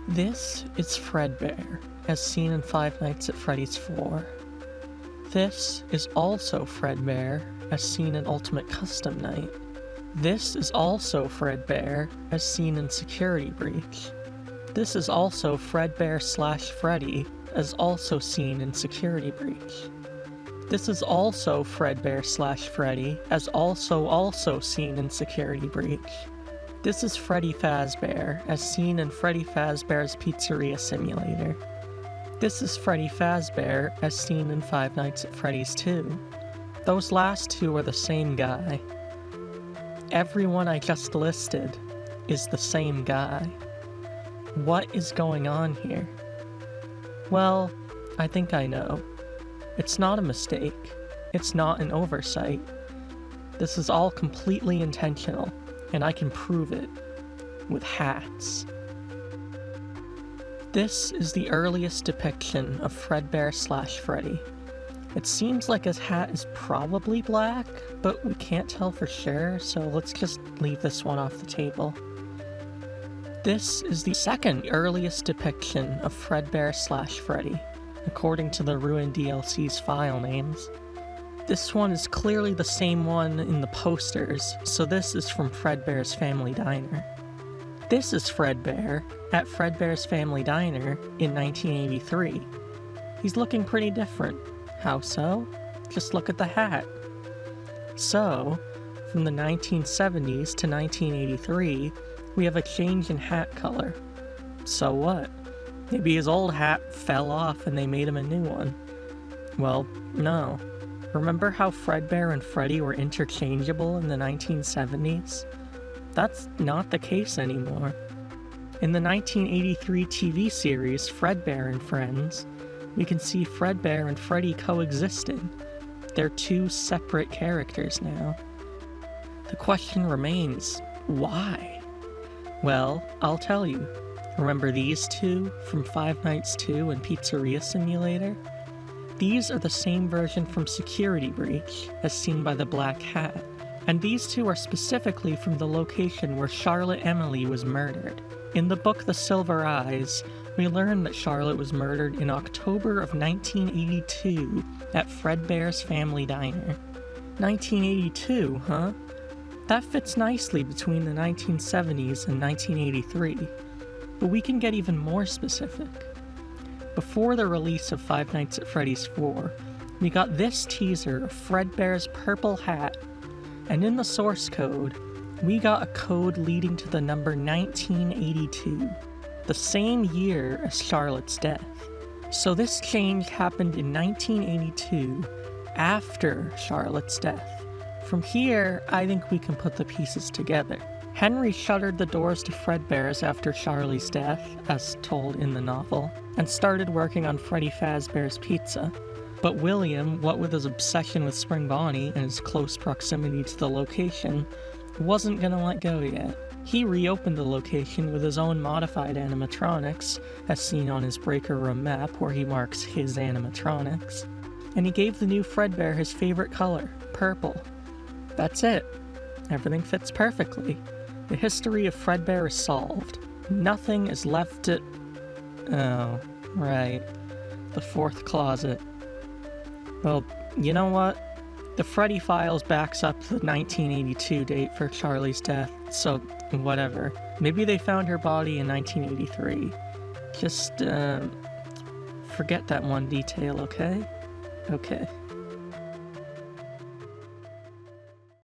This is Fredbear, as seen in Five Nights at Freddy's 4. This is also Fredbear, as seen in Ultimate Custom Night. This is also Fredbear, as seen in Security Breach. This is also Fredbear/Freddy, as also seen in Security Breach. This is also Fredbear/Freddy, as also seen in Security Breach. This is Freddy Fazbear, as seen in Freddy Fazbear's Pizzeria Simulator. This is Freddy Fazbear, as seen in Five Nights at Freddy's 2. Those last two are the same guy. Everyone I just listed is the same guy. What is going on here? Well, I think I know. It's not a mistake. It's not an oversight. This is all completely intentional, and I can prove it with hats. This is the earliest depiction of Fredbear/Freddy. It seems like his hat is probably black, but we can't tell for sure, so let's just leave this one off the table. This is the second earliest depiction of Fredbear/Freddy, according to the Ruined DLC's file names. This one is clearly the same one in the posters, so this is from Fredbear's Family Diner. This is Fredbear at Fredbear's Family Diner in 1983. He's looking pretty different. How so? Just look at the hat. So, from the 1970s to 1983, we have a change in hat color. So what? Maybe his old hat fell off and they made him a new one. Well, no. Remember how Fredbear and Freddy were interchangeable in the 1970s? That's not the case anymore. In the 1983 TV series Fredbear and Friends, we can see Fredbear and Freddy coexisting. They're two separate characters now. The question remains, why? Well, I'll tell you. Remember these two from Five Nights 2 and Pizzeria Simulator? These are the same version from Security Breach, as seen by the black hat, and these two are specifically from the location where Charlotte Emily was murdered. In the book The Silver Eyes, we learn that Charlotte was murdered in October of 1982 at Fredbear's Family Diner. 1982, huh? That fits nicely between the 1970s and 1983. But we can get even more specific. Before the release of Five Nights at Freddy's 4, we got this teaser of Fredbear's purple hat, and in the source code, we got a code leading to the number 1982, the same year as Charlotte's death. So this change happened in 1982, after Charlotte's death. From here, I think we can put the pieces together. Henry shuttered the doors to Fredbear's after Charlie's death, as told in the novel, and started working on Freddy Fazbear's Pizza. But William, what with his obsession with Spring Bonnie and his close proximity to the location, wasn't gonna let go yet. He reopened the location with his own modified animatronics, as seen on his breaker room map where he marks his animatronics. And he gave the new Fredbear his favorite color, purple. That's it. Everything fits perfectly. The history of Fredbear is solved. Nothing is left to... Oh, right. The fourth closet. Well, you know what? The Freddy Files backs up the 1982 date for Charlie's death, so whatever. Maybe they found her body in 1983. Just, forget that one detail, okay? Okay.